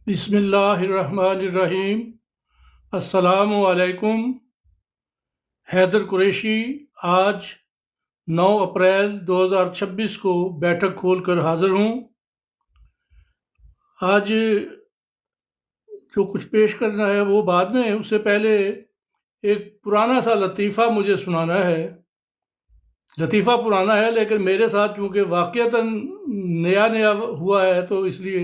بسم اللہ الرحمن الرحیم۔ السلام علیکم۔ حیدر قریشی آج 9 اپریل 2026 کو بیٹھک کھول کر حاضر ہوں۔ آج جو کچھ پیش کرنا ہے وہ بعد میں، اس سے پہلے ایک پرانا سا لطیفہ مجھے سنانا ہے۔ لطیفہ پرانا ہے لیکن میرے ساتھ چونکہ واقعتاً نیا نیا ہوا ہے تو اس لیے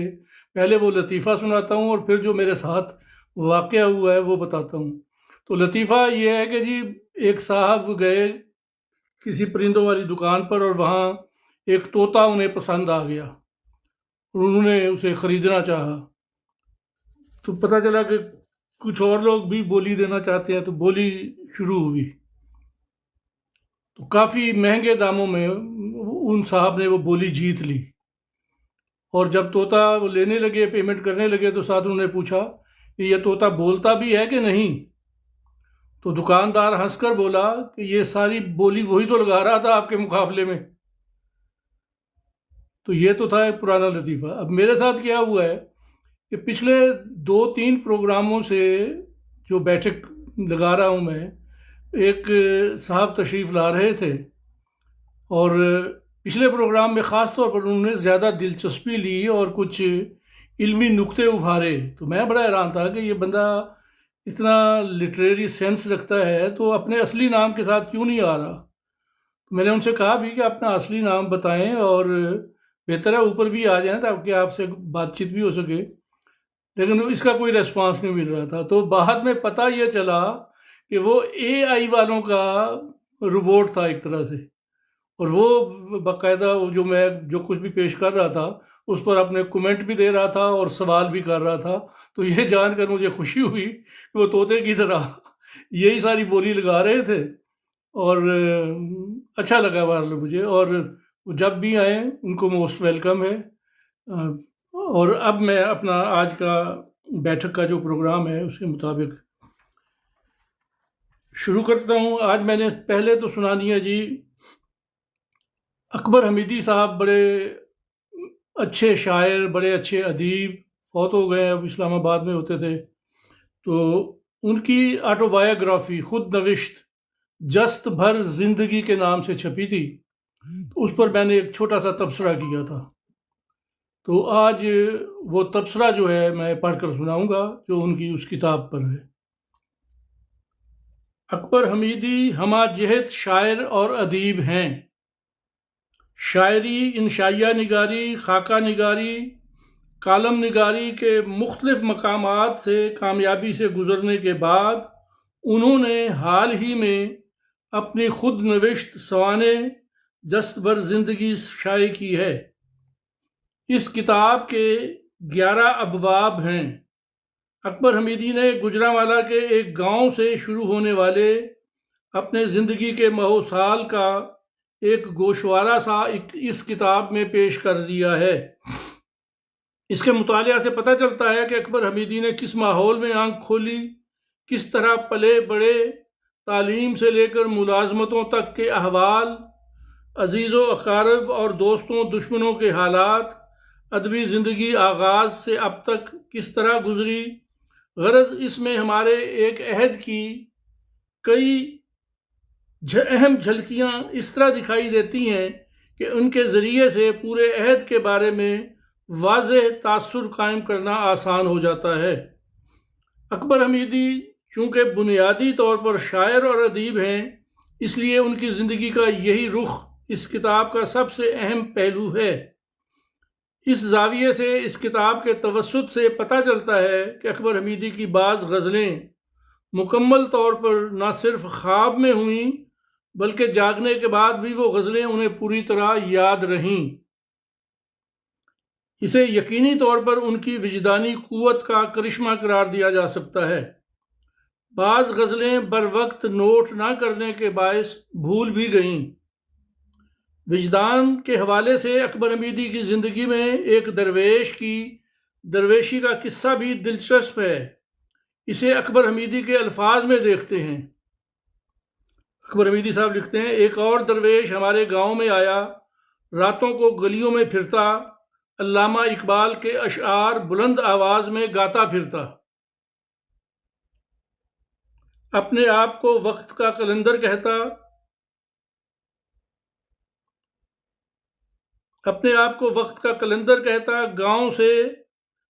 پہلے وہ لطیفہ سناتا ہوں اور پھر جو میرے ساتھ واقعہ ہوا ہے وہ بتاتا ہوں۔ تو لطیفہ یہ ہے کہ جی، ایک صاحب گئے کسی پرندوں والی دکان پر اور وہاں ایک طوطا انہیں پسند آ گیا اور انہوں نے اسے خریدنا چاہا۔ تو پتہ چلا کہ کچھ اور لوگ بھی بولی دینا چاہتے ہیں، تو بولی شروع ہوئی۔ تو کافی مہنگے داموں میں ان صاحب نے وہ بولی جیت لی، اور جب طوطا وہ لینے لگے، پیمنٹ کرنے لگے، تو ساتھ انہوں نے پوچھا کہ یہ طوطا بولتا بھی ہے کہ نہیں؟ تو دکاندار ہنس کر بولا کہ یہ ساری بولی وہی تو لگا رہا تھا آپ کے مقابلے میں۔ تو یہ تو تھا ایک پرانا لطیفہ۔ اب میرے ساتھ کیا ہوا ہے کہ پچھلے 2-3 پروگراموں سے جو بیٹھک لگا رہا ہوں میں، ایک صاحب تشریف لا رہے تھے اور پچھلے پروگرام میں خاص طور پر انہوں نے زیادہ دلچسپی لی اور کچھ علمی نکتے ابھارے۔ تو میں بڑا حیران تھا کہ یہ بندہ اتنا لٹریری سینس رکھتا ہے تو اپنے اصلی نام کے ساتھ کیوں نہیں آ رہا؟ تو میں نے ان سے کہا بھی کہ اپنا اصلی نام بتائیں اور بہتر ہے اوپر بھی آ جائیں تاکہ آپ سے بات چیت بھی ہو سکے، لیکن اس کا کوئی ریسپانس نہیں مل رہا تھا۔ تو بعد میں پتہ یہ چلا کہ وہ اے آئی والوں کا روبوٹ تھا ایک طرح سے، اور وہ باقاعدہ جو میں جو کچھ بھی پیش کر رہا تھا اس پر اپنے کومنٹ بھی دے رہا تھا اور سوال بھی کر رہا تھا۔ تو یہ جان کر مجھے خوشی ہوئی کہ وہ طوطے کی طرح یہی ساری بولی لگا رہے تھے، اور اچھا لگا بہرحال مجھے، اور جب بھی آئیں ان کو موسٹ ویلکم ہے۔ اور اب میں اپنا آج کا بیٹھک کا جو پروگرام ہے اس کے مطابق شروع کرتا ہوں۔ آج میں نے پہلے تو سنانی ہے جی، اکبر حمیدی صاحب بڑے اچھے شاعر، بڑے اچھے ادیب، فوت ہو گئے، اب اسلام آباد میں ہوتے تھے۔ تو ان کی آٹو بایوگرافی خود نوشت جست بھر زندگی کے نام سے چھپی تھی، اس پر میں نے ایک چھوٹا سا تبصرہ کیا تھا۔ تو آج وہ تبصرہ جو ہے میں پڑھ کر سناؤں گا جو ان کی اس کتاب پر ہے۔ اکبر حمیدی ہمہ جہت شاعر اور ادیب ہیں۔ شاعری، انشائیہ نگاری، خاکہ نگاری، کالم نگاری کے مختلف مقامات سے کامیابی سے گزرنے کے بعد انہوں نے حال ہی میں اپنی خود نوشت سوانح جست بھر زندگی شائع کی ہے۔ اس کتاب کے 11 ابواب ہیں۔ اکبر حمیدی نے گجرانوالہ کے ایک گاؤں سے شروع ہونے والے اپنے زندگی کے ماہ و سال کا ایک گوشوارہ سا اس کتاب میں پیش کر دیا ہے۔ اس کے مطالعہ سے پتہ چلتا ہے کہ اکبر حمیدی نے کس ماحول میں آنکھ کھولی، کس طرح پلے بڑے، تعلیم سے لے کر ملازمتوں تک کے احوال، عزیز و اقارب اور دوستوں دشمنوں کے حالات، ادبی زندگی آغاز سے اب تک کس طرح گزری۔ غرض اس میں ہمارے ایک عہد کی کئی اہم جھلکیاں اس طرح دکھائی دیتی ہیں کہ ان کے ذریعے سے پورے عہد کے بارے میں واضح تاثر قائم کرنا آسان ہو جاتا ہے۔ اکبر حمیدی چونکہ بنیادی طور پر شاعر اور ادیب ہیں، اس لیے ان کی زندگی کا یہی رخ اس کتاب کا سب سے اہم پہلو ہے۔ اس زاویے سے اس کتاب کے توسط سے پتہ چلتا ہے کہ اکبر حمیدی کی بعض غزلیں مکمل طور پر نہ صرف خواب میں ہوئیں بلکہ جاگنے کے بعد بھی وہ غزلیں انہیں پوری طرح یاد رہیں۔ اسے یقینی طور پر ان کی وجدانی قوت کا کرشمہ قرار دیا جا سکتا ہے۔ بعض غزلیں بر وقت نوٹ نہ کرنے کے باعث بھول بھی گئیں۔ وجدان کے حوالے سے اکبر حمیدی کی زندگی میں ایک درویش کی درویشی کا قصہ بھی دلچسپ ہے۔ اسے اکبر حمیدی کے الفاظ میں دیکھتے ہیں۔ اکبر حمیدی صاحب لکھتے ہیں، ایک اور درویش ہمارے گاؤں میں آیا، راتوں کو گلیوں میں پھرتا، علامہ اقبال کے اشعار بلند آواز میں گاتا پھرتا، اپنے آپ کو وقت کا کلندر کہتا، گاؤں سے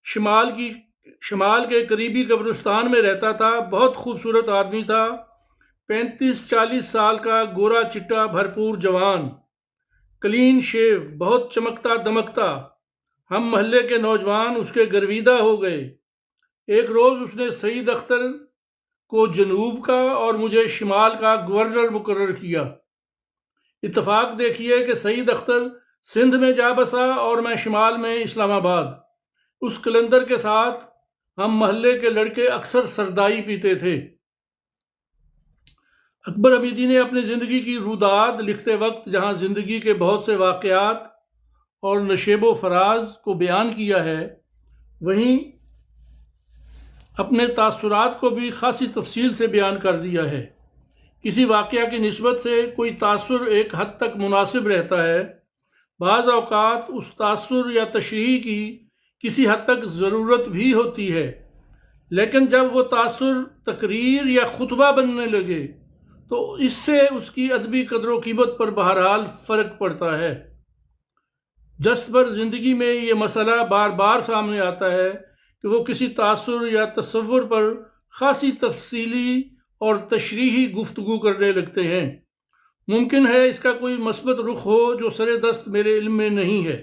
شمال کے قریبی قبرستان میں رہتا تھا، بہت خوبصورت آدمی تھا، 35-40 سال کا، گورا چٹا بھرپور جوان، کلین شیو، بہت چمکتا دمکتا۔ ہم محلے کے نوجوان اس کے گرویدہ ہو گئے۔ ایک روز اس نے سعید اختر کو جنوب کا اور مجھے شمال کا گورنر مقرر کیا۔ اتفاق دیکھیے کہ سعید اختر سندھ میں جا بسا اور میں شمال میں اسلام آباد۔ اس کلندر کے ساتھ ہم محلے کے لڑکے اکثر سردائی پیتے تھے۔ اکبر حمیدی نے اپنی زندگی کی روداد لکھتے وقت جہاں زندگی کے بہت سے واقعات اور نشیب و فراز کو بیان کیا ہے، وہیں اپنے تاثرات کو بھی خاصی تفصیل سے بیان کر دیا ہے۔ کسی واقعہ کی نسبت سے کوئی تاثر ایک حد تک مناسب رہتا ہے، بعض اوقات اس تاثر یا تشریح کی کسی حد تک ضرورت بھی ہوتی ہے، لیکن جب وہ تاثر تقریر یا خطبہ بننے لگے تو اس سے اس کی ادبی قدر و قیمت پر بہرحال فرق پڑتا ہے۔ جست پر زندگی میں یہ مسئلہ بار بار سامنے آتا ہے کہ وہ کسی تاثر یا تصور پر خاصی تفصیلی اور تشریحی گفتگو کرنے لگتے ہیں۔ ممکن ہے اس کا کوئی مثبت رخ ہو جو سر دست میرے علم میں نہیں ہے۔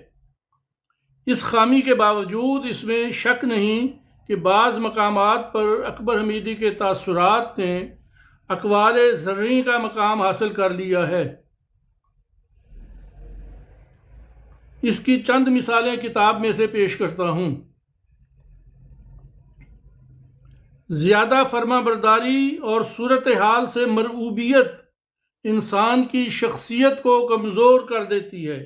اس خامی کے باوجود اس میں شک نہیں کہ بعض مقامات پر اکبر حمیدی کے تاثرات نے اقوال زرعی کا مقام حاصل کر لیا ہے۔ اس کی چند مثالیں کتاب میں سے پیش کرتا ہوں۔ زیادہ فرما برداری اور صورتحال سے مرعوبیت انسان کی شخصیت کو کمزور کر دیتی ہے۔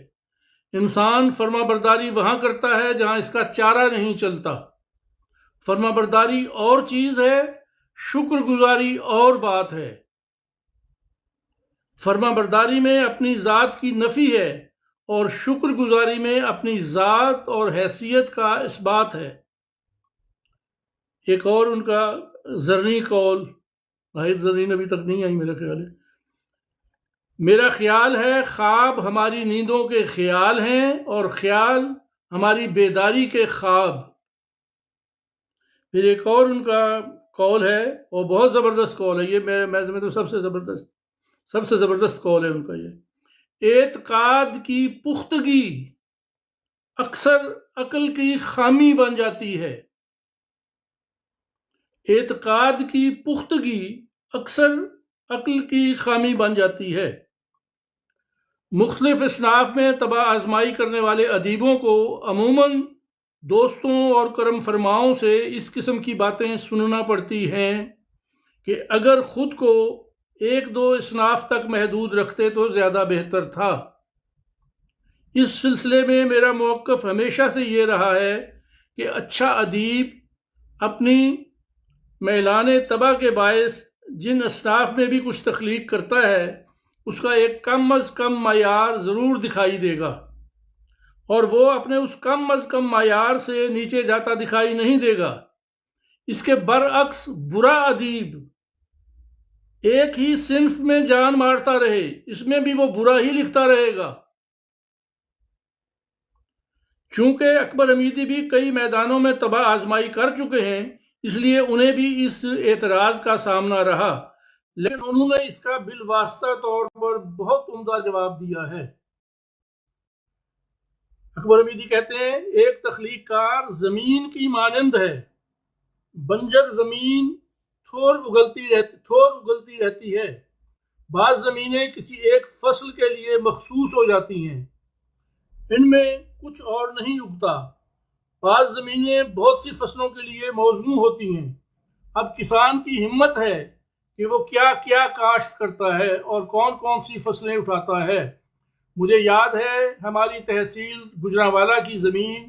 انسان فرما برداری وہاں کرتا ہے جہاں اس کا چارہ نہیں چلتا۔ فرما برداری اور چیز ہے، شکر گزاری اور بات ہے۔ فرما برداری میں اپنی ذات کی نفی ہے اور شکر گزاری میں اپنی ذات اور حیثیت کا اثبات ہے۔ ایک اور ان کا زرعی قول، واحد زرعی ابھی تک نہیں آئی میرا خیال ہے۔ میرا خیال ہے خواب ہماری نیندوں کے خیال ہیں اور خیال ہماری بیداری کے خواب۔ پھر ایک اور ان کا قول ہے، اور بہت زبردست قول ہے یہ، میں سمجھتا ہوں سب سے زبردست قول ہے ان کا یہ: اعتقاد کی پختگی اکثر عقل کی خامی بن جاتی ہے۔ اعتقاد کی پختگی اکثر عقل کی خامی بن جاتی ہے۔ مختلف اصناف میں طبع آزمائی کرنے والے ادیبوں کو عموماً دوستوں اور کرم فرماؤں سے اس قسم کی باتیں سننا پڑتی ہیں کہ اگر خود کو ایک دو اصناف تک محدود رکھتے تو زیادہ بہتر تھا۔ اس سلسلے میں میرا موقف ہمیشہ سے یہ رہا ہے کہ اچھا ادیب اپنی میلان طبع کے باعث جن اصناف میں بھی کچھ تخلیق کرتا ہے اس کا ایک کم از کم معیار ضرور دکھائی دے گا، اور وہ اپنے اس کم از کم معیار سے نیچے جاتا دکھائی نہیں دے گا۔ اس کے برعکس برا ادیب ایک ہی صنف میں جان مارتا رہے، اس میں بھی وہ برا ہی لکھتا رہے گا۔ چونکہ اکبر حمیدی بھی کئی میدانوں میں طبع آزمائی کر چکے ہیں، اس لیے انہیں بھی اس اعتراض کا سامنا رہا، لیکن انہوں نے اس کا بالواسطہ طور پر بہت عمدہ جواب دیا ہے۔ اکبر حمیدی کہتے ہیں، ایک تخلیق کار زمین کی مانند ہے، بنجر زمین تھور اگلتی رہتی ہے۔ بعض زمینیں کسی ایک فصل کے لیے مخصوص ہو جاتی ہیں، ان میں کچھ اور نہیں اگتا۔ بعض زمینیں بہت سی فصلوں کے لیے موزوں ہوتی ہیں۔ اب کسان کی ہمت ہے کہ وہ کیا کیا کاشت کرتا ہے اور کون کون سی فصلیں اٹھاتا ہے۔ مجھے یاد ہے ہماری تحصیل گجرانوالہ کی زمین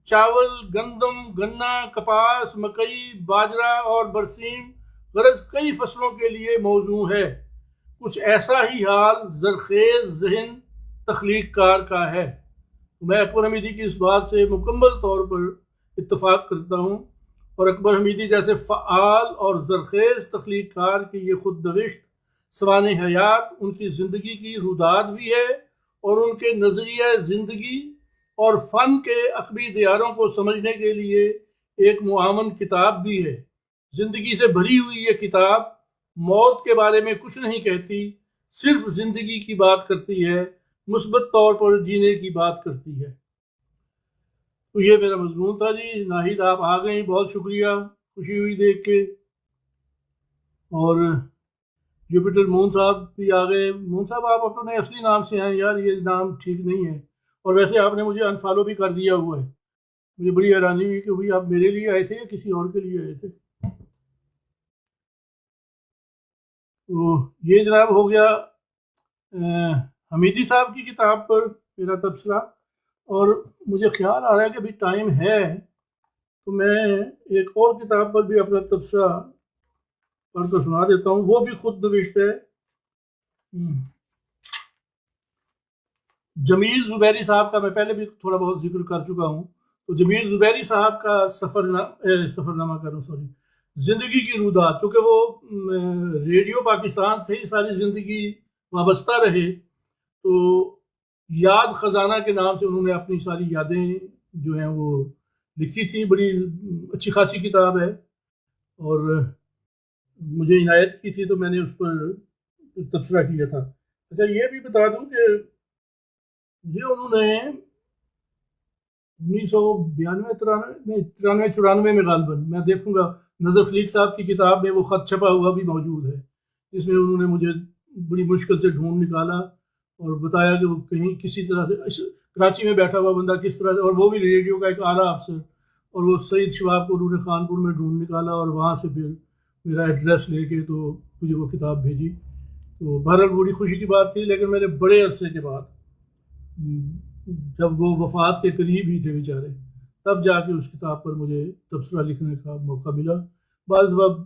چاول، گندم، گنا، کپاس، مکئی، باجرہ اور برسیم غرض کئی فصلوں کے لیے موزوں ہے۔ کچھ ایسا ہی حال زرخیز ذہن تخلیق کار کا ہے۔ میں اکبر حمیدی کی اس بات سے مکمل طور پر اتفاق کرتا ہوں، اور اکبر حمیدی جیسے فعال اور زرخیز تخلیق کار کی یہ خود نوشت سوانح حیات ان کی زندگی کی روداد بھی ہے، اور ان کے نظریہ زندگی اور فن کے عقبی دیاروں کو سمجھنے کے لیے ایک معاون کتاب بھی ہے۔ زندگی سے بھری ہوئی یہ کتاب موت کے بارے میں کچھ نہیں کہتی، صرف زندگی کی بات کرتی ہے، مثبت طور پر جینے کی بات کرتی ہے۔ تو یہ میرا مضمون تھا جی۔ ناہید آپ آ گئیں، بہت شکریہ، خوشی ہوئی دیکھ کے۔ اور جوپیٹر مون صاحب بھی آ گئے۔ مون صاحب آپ اپنے اصلی نام سے ہیں یار، یہ نام ٹھیک نہیں ہے، اور ویسے آپ نے مجھے انفالو بھی کر دیا ہوا ہے۔ مجھے بڑی حیرانی ہوئی کہ بھئی آپ میرے لیے آئے تھے یا کسی اور کے لیے آئے تھے۔ تو یہ جناب ہو گیا حمیدی صاحب کی کتاب پر میرا تبصرہ، اور مجھے خیال آ رہا ہے کہ ابھی ٹائم ہے تو میں ایک اور کتاب پر بھی اپنا تبصرہ پڑھ کر سنا دیتا ہوں، وہ بھی خود نوشت ہے۔ جمیل زبیری صاحب کا میں پہلے بھی تھوڑا بہت ذکر کر چکا ہوں، تو جمیل زبیری صاحب کا سفرنامہ کر رہا ہوں، سوری، زندگی کی روداد، چونکہ وہ ریڈیو پاکستان سے ہی ساری زندگی وابستہ رہے، تو یاد خزانہ کے نام سے انہوں نے اپنی ساری یادیں جو ہیں وہ لکھی تھیں۔ بڑی اچھی خاصی کتاب ہے، اور مجھے عنایت کی تھی تو میں نے اس پر تبصرہ کیا تھا۔ اچھا یہ بھی بتا دوں کہ یہ انہوں نے 1992-93 میں غالباً، میں دیکھوں گا، نظر خلیق صاحب کی کتاب میں وہ خط چھپا ہوا بھی موجود ہے، جس میں انہوں نے مجھے بڑی مشکل سے ڈھونڈ نکالا اور بتایا کہ وہ کہیں کسی طرح سے کراچی میں بیٹھا ہوا بندہ کس طرح سے، اور وہ بھی ریڈیو کا ایک اعلیٰ افسر، اور وہ سعید شباب کو انہوں نے خانپور میں ڈھونڈ نکالا اور وہاں سے پھر میرا ایڈریس لے کے تو مجھے وہ کتاب بھیجی۔ تو بہرحال بڑی خوشی کی بات تھی، لیکن میں نے بڑے عرصے کے بعد، جب وہ وفات کے قریب ہی تھے بیچارے، تب جا کے اس کتاب پر مجھے تبصرہ لکھنے کا موقع ملا۔ بعض وقت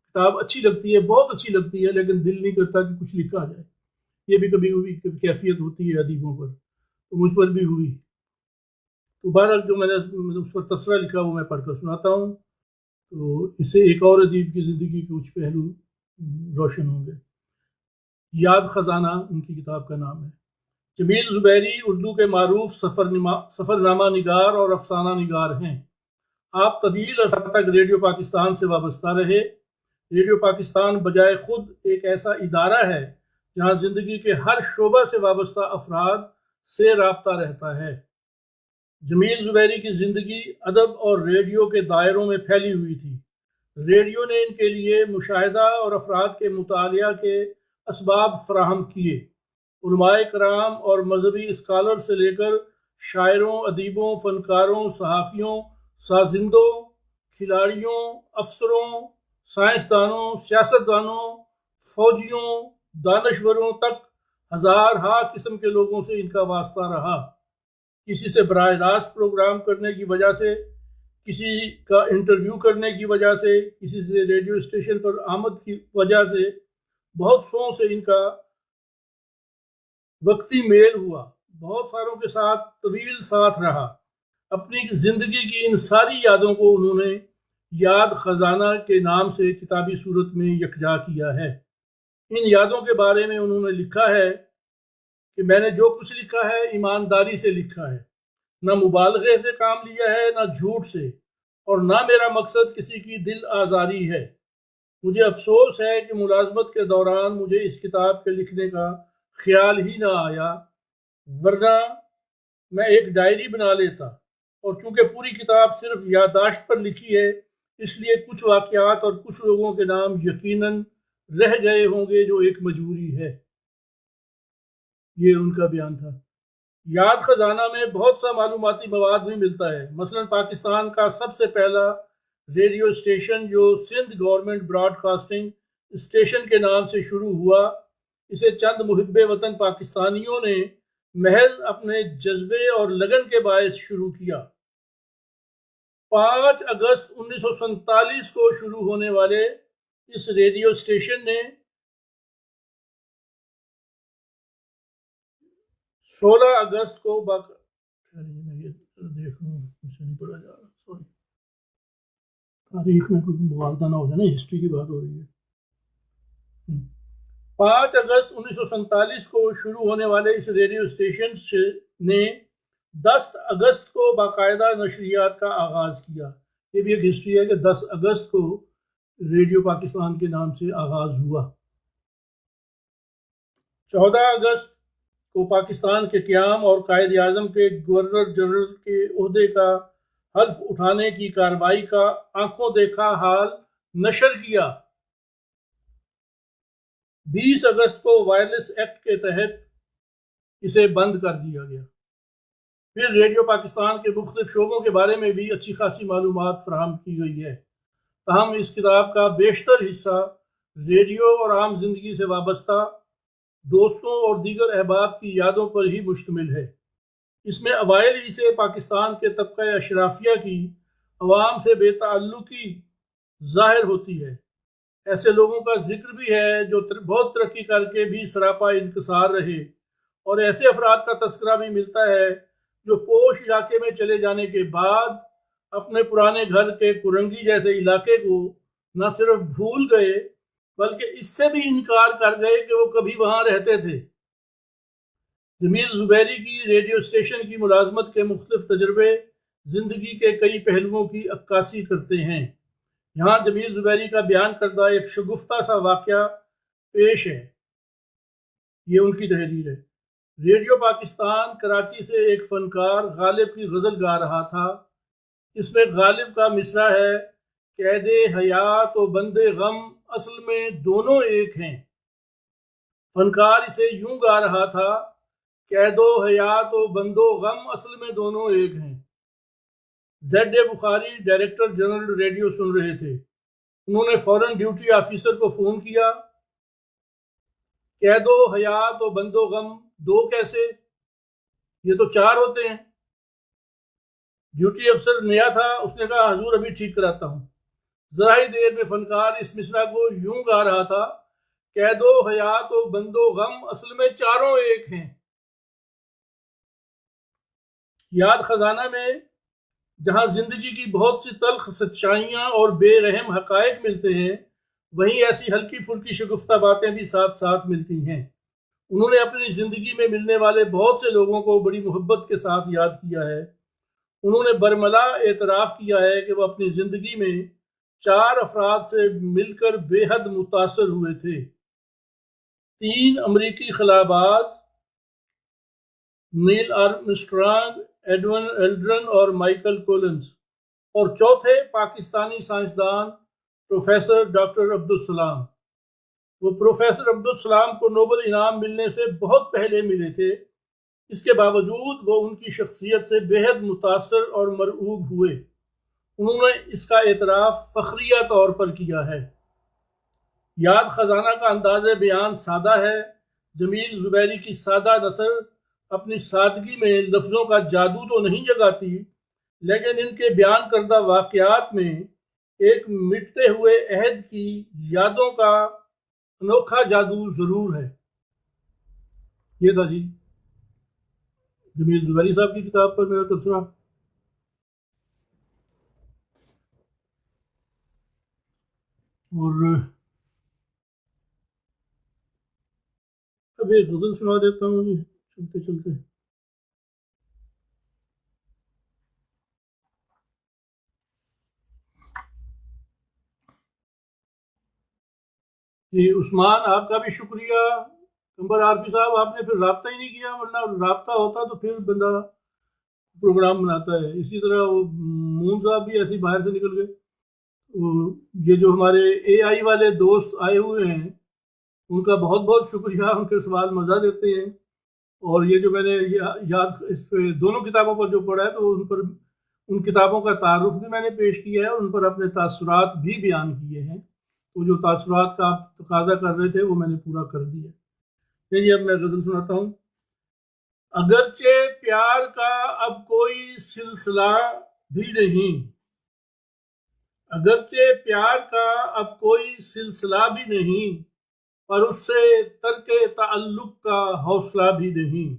کتاب اچھی لگتی ہے، بہت اچھی لگتی ہے، لیکن دل نہیں کرتا کہ کچھ لکھا جائے۔ یہ بھی کبھی کبھی کیفیت ہوتی ہے ادیبوں پر، تو مجھ پر بھی ہوئی۔ تو بہرحال جو میں نے اس پر تبصرہ لکھا وہ میں پڑھ کر سناتا ہوں، تو اس سے ایک اور ادیب کی زندگی کے کچھ پہلو روشن ہوں گے۔ یاد خزانہ ان کی کتاب کا نام ہے۔ جمیل زبیری اردو کے معروف سفرنامہ نگار اور افسانہ نگار ہیں۔ آپ طویل عرصہ تک ریڈیو پاکستان سے وابستہ رہے۔ ریڈیو پاکستان بجائے خود ایک ایسا ادارہ ہے جہاں زندگی کے ہر شعبہ سے وابستہ افراد سے رابطہ رہتا ہے۔ جمیل زبیری کی زندگی ادب اور ریڈیو کے دائروں میں پھیلی ہوئی تھی۔ ریڈیو نے ان کے لیے مشاہدہ اور افراد کے مطالعہ کے اسباب فراہم کیے۔ علماء کرام اور مذہبی اسکالر سے لے کر شاعروں، ادیبوں، فنکاروں، صحافیوں، سازندوں، کھلاڑیوں، افسروں، سائنسدانوں، سیاستدانوں، فوجیوں، دانشوروں تک ہزارہا قسم کے لوگوں سے ان کا واسطہ رہا۔ کسی سے براہ راست پروگرام کرنے کی وجہ سے، کسی کا انٹرویو کرنے کی وجہ سے، کسی سے ریڈیو اسٹیشن پر آمد کی وجہ سے، بہت سو سے ان کا وقتی میل ہوا، بہت ساروں کے ساتھ طویل ساتھ رہا۔ اپنی زندگی کی ان ساری یادوں کو انہوں نے یاد خزانہ کے نام سے کتابی صورت میں یکجا کیا ہے۔ ان یادوں کے بارے میں انہوں نے لکھا ہے کہ میں نے جو کچھ لکھا ہے ایمانداری سے لکھا ہے، نہ مبالغے سے کام لیا ہے، نہ جھوٹ سے، اور نہ میرا مقصد کسی کی دل آزاری ہے۔ مجھے افسوس ہے کہ ملازمت کے دوران مجھے اس کتاب کے لکھنے کا خیال ہی نہ آیا، ورنہ میں ایک ڈائری بنا لیتا، اور چونکہ پوری کتاب صرف یادداشت پر لکھی ہے، اس لیے کچھ واقعات اور کچھ لوگوں کے نام یقیناً رہ گئے ہوں گے، جو ایک مجبوری ہے۔ یہ ان کا بیان تھا۔ یاد خزانہ میں بہت سا معلوماتی مواد بھی ملتا ہے، مثلا پاکستان کا سب سے پہلا ریڈیو اسٹیشن جو Sindh government broadcasting station کے نام سے شروع ہوا، اسے چند محب وطن پاکستانیوں نے محض اپنے جذبے اور لگن کے باعث شروع کیا۔ 5 اگست 1947 کو شروع ہونے والے اس ریڈیو اسٹیشن نے 16 اگست کو میں یہ دیکھ لوں، مجھ سے نہیں پڑھا جا رہا، سوری، تاریخ میں کوئی مغالطہ نہ ہو جائے نا، ہسٹری کی بات ہو رہی ہے۔ 5 اگست 1947 کو شروع ہونے والے اس ریڈیو اسٹیشن نے 10 اگست کو باقاعدہ نشریات کا آغاز کیا۔ یہ بھی ایک ہسٹری ہے کہ 10 اگست کو ریڈیو پاکستان کے نام سے آغاز ہوا۔ 14 اگست کو پاکستان کے قیام اور قائد اعظم کے گورنر جنرل کے عہدے کا حلف اٹھانے کی کارروائی کا آنکھوں دیکھا حال نشر کیا۔ 20 اگست کو وائرلیس ایکٹ کے تحت اسے بند کر دیا گیا۔ پھر ریڈیو پاکستان کے مختلف شعبوں کے بارے میں بھی اچھی خاصی معلومات فراہم کی گئی ہے، تاہم اس کتاب کا بیشتر حصہ ریڈیو اور عام زندگی سے وابستہ دوستوں اور دیگر احباب کی یادوں پر ہی مشتمل ہے۔ اس میں اوائل ہی سے پاکستان کے طبقہ اشرافیہ کی عوام سے بے تعلقی ظاہر ہوتی ہے۔ ایسے لوگوں کا ذکر بھی ہے جو بہت ترقی کر کے بھی سراپا انکسار رہے، اور ایسے افراد کا تذکرہ بھی ملتا ہے جو پوش علاقے میں چلے جانے کے بعد اپنے پرانے گھر کے کرنگی جیسے علاقے کو نہ صرف بھول گئے بلکہ اس سے بھی انکار کر گئے کہ وہ کبھی وہاں رہتے تھے۔ جمیل زبیری کی ریڈیو اسٹیشن کی ملازمت کے مختلف تجربے زندگی کے کئی پہلوؤں کی عکاسی کرتے ہیں۔ یہاں جمیل زبیری کا بیان کردہ ایک شگفتہ سا واقعہ پیش ہے، یہ ان کی تحریر ہے۔ ریڈیو پاکستان کراچی سے ایک فنکار غالب کی غزل گا رہا تھا۔ اس میں غالب کا مصرع ہے، قید حیات و بند غم اصل میں دونوں ایک ہیں۔ فنکار اسے یوں گا رہا تھا، قید و حیات و بند و غم اصل میں دونوں ایک ہیں۔ Z A Bukhari director general radio سن رہے تھے۔ انہوں نے فوراً ڈیوٹی آفیسر کو فون کیا، قید و حیات و بند و غم دو کیسے؟ یہ تو 4 ہوتے ہیں۔ ڈیوٹی افسر نیا تھا، اس نے کہا حضور ابھی ٹھیک کراتا ہوں۔ ذرا ہی دیر میں فنکار اس مصرع کو یوں گا رہا تھا، قید و حیات و بند و غم اصل میں چاروں ایک ہیں۔ یاد خزانہ میں جہاں زندگی کی بہت سی تلخ سچائیاں اور بے رحم حقائق ملتے ہیں، وہیں ایسی ہلکی پھلکی شگفتہ باتیں بھی ساتھ ساتھ ملتی ہیں۔ انہوں نے اپنی زندگی میں ملنے والے بہت سے لوگوں کو بڑی محبت کے ساتھ یاد کیا ہے۔ انہوں نے برملا اعتراف کیا ہے کہ وہ اپنی زندگی میں 4 افراد سے مل کر بے حد متاثر ہوئے تھے۔ 3 امریکی خلا باز نیل آرمسٹرانگ، ایڈون ایلڈرن اور مائیکل کولنز، اور چوتھے پاکستانی سائنسدان پروفیسر ڈاکٹر عبدالسلام۔ وہ پروفیسر عبدالسلام کو نوبل انعام ملنے سے بہت پہلے ملے تھے، اس کے باوجود وہ ان کی شخصیت سے بے حد متاثر اور مرعوب ہوئے۔ انہوں نے اس کا اعتراف فخریہ طور پر کیا ہے۔ یاد خزانہ کا انداز بیان سادہ ہے۔ جمیل زبیری کی سادہ نثر اپنی سادگی میں لفظوں کا جادو تو نہیں جگاتی، لیکن ان کے بیان کردہ واقعات میں ایک مٹتے ہوئے عہد کی یادوں کا انوکھا جادو ضرور ہے۔ یہ تھا جی جمیل زبیری صاحب کی کتاب پر میرا تبصرہ۔ اور اب ایک غزل سنا دیتا ہوں جی چلتے چلتے۔ جی عثمان، آپ کا بھی شکریہ۔ کمبر عارفی صاحب، آپ نے پھر رابطہ ہی نہیں کیا، ورنہ رابطہ ہوتا تو پھر بندہ پروگرام بناتا ہے۔ اسی طرح وہ مون صاحب بھی ایسے باہر سے نکل گئے۔ یہ جو ہمارے اے آئی والے دوست آئے ہوئے ہیں، ان کا بہت بہت شکریہ، ان کے سوال مزہ دیتے ہیں۔ اور یہ جو میں نے یاد اس پہ دونوں کتابوں پر جو پڑھا ہے، تو ان کتابوں کا تعارف بھی میں نے پیش کیا ہے، اور ان پر اپنے تاثرات بھی بیان کیے ہیں۔ تو جو تاثرات کا آپ تقاضا کر رہے تھے وہ میں نے پورا کر دیا۔ اب میں غزل سناتا ہوں۔ اگرچہ پیار کا اب کوئی سلسلہ بھی نہیں، اگرچہ پیار کا اب کوئی سلسلہ بھی نہیں، پر اس سے ترک تعلق کا حوصلہ بھی نہیں۔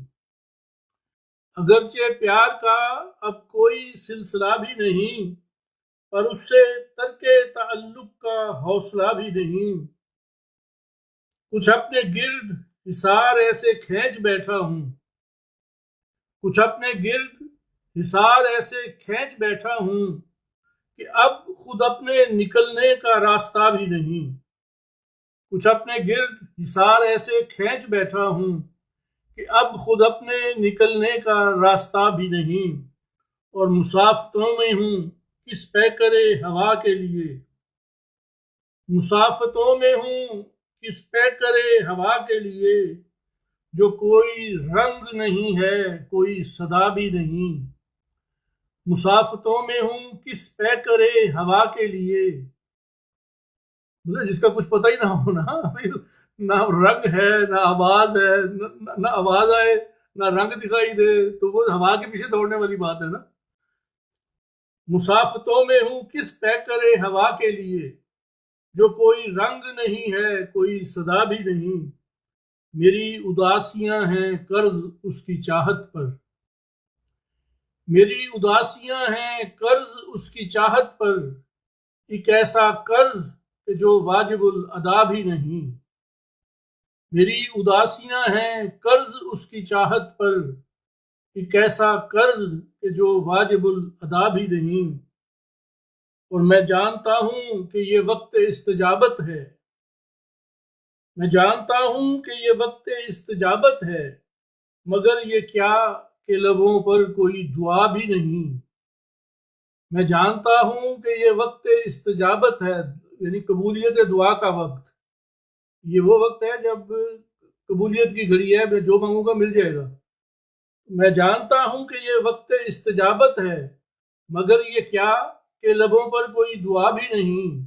اگرچہ پیار کا اب کوئی سلسلہ بھی نہیں، پر اس سے ترک تعلق کا حوصلہ بھی نہیں۔ کچھ اپنے گرد حصار ایسے کھینچ بیٹھا ہوں، کچھ اپنے گرد حصار ایسے کھینچ بیٹھا ہوں کہ اب خود اپنے نکلنے کا راستہ بھی نہیں۔ کچھ اپنے گرد حصار ایسے کھینچ بیٹھا ہوں کہ اب خود اپنے نکلنے کا راستہ بھی نہیں، اور مسافتوں میں ہوں کس پیکرے ہوا کے لیے، مسافتوں میں ہوں کس پیکرے ہوا کے لیے، جو کوئی رنگ نہیں ہے کوئی صدا بھی نہیں۔ مسافتوں میں ہوں کس پیکرے ہوا کے لیے، جس کا کچھ پتہ ہی نہ ہو نا، نہ رنگ ہے نہ آواز ہے، نہ آواز آئے نہ رنگ دکھائی دے، تو وہ ہوا کے پیچھے دوڑنے والی بات ہے نا۔ مسافتوں میں ہوں کس پیکرے ہوا کے لیے، جو کوئی رنگ نہیں ہے کوئی صدا بھی نہیں۔ میری اداسیاں ہیں قرض اس کی چاہت پر، میری اداسیاں ہیں قرض اس کی چاہت پر، ایک ایسا قرض کہ جو واجب الادا بھی نہیں۔ میری اداسیاں ہیں قرض اس کی چاہت پر، ایک ایسا قرض کہ جو واجب الادا بھی نہیں۔ اور میں جانتا ہوں کہ یہ وقت استجابت ہے، میں جانتا ہوں کہ یہ وقت استجابت ہے، مگر یہ کیا کہ لبوں پر کوئی دعا بھی نہیں۔ میں جانتا ہوں کہ یہ وقت استجابت ہے، یعنی قبولیت دعا کا وقت۔ یہ وہ وقت ہے جب قبولیت کی گھڑی ہے، میں جو مانگوں گا مل جائے گا۔ میں جانتا ہوں کہ یہ وقت استجابت ہے، مگر یہ کیا کہ لبوں پر کوئی دعا بھی نہیں۔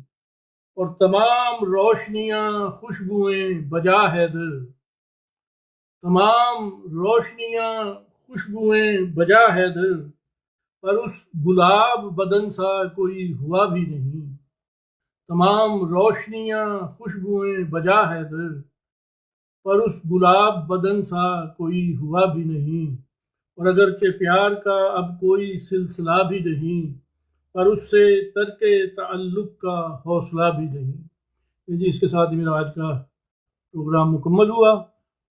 اور تمام روشنیاں خوشبوئیں بجا حیدر، تمام روشنیاں خوشبوئیں بجا حیدر، پر اس گلاب بدن سا کوئی ہوا بھی نہیں۔ تمام روشنیاں خوشبوئیں بجا حیدر، پر اس گلاب بدن سا کوئی ہوا بھی نہیں۔ اور اگرچہ پیار کا اب کوئی سلسلہ بھی نہیں، پر اس سے ترک تعلق کا حوصلہ بھی نہیں۔ جی اس کے ساتھ ہی میرا آج کا پروگرام مکمل ہوا۔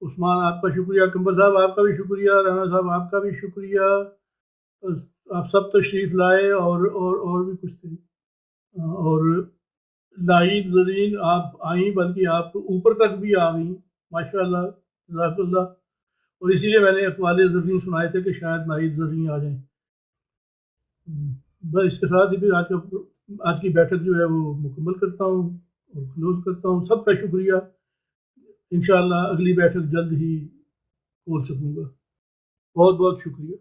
عثمان آپ کا شکریہ، کمبر صاحب آپ کا بھی شکریہ، رانا صاحب آپ کا بھی شکریہ، آپ سب تشریف لائے، اور بھی کچھ تھے، اور ناہید زرین آپ آئیں، بلکہ آپ اوپر تک بھی آ گئیں، ماشاء اللہ، جزاک اللہ۔ اور اسی لیے میں نے اقوال زرین سنائے تھے کہ شاید ناہید زرین آ جائیں۔ بس اس کے ساتھ ہی پھر آج کی بیٹھک جو ہے وہ مکمل کرتا ہوں اور کلوز کرتا ہوں۔ سب کا شکریہ، انشاءاللہ اگلی بیٹھک جلد ہی کھول سکوں گا۔ بہت بہت شکریہ۔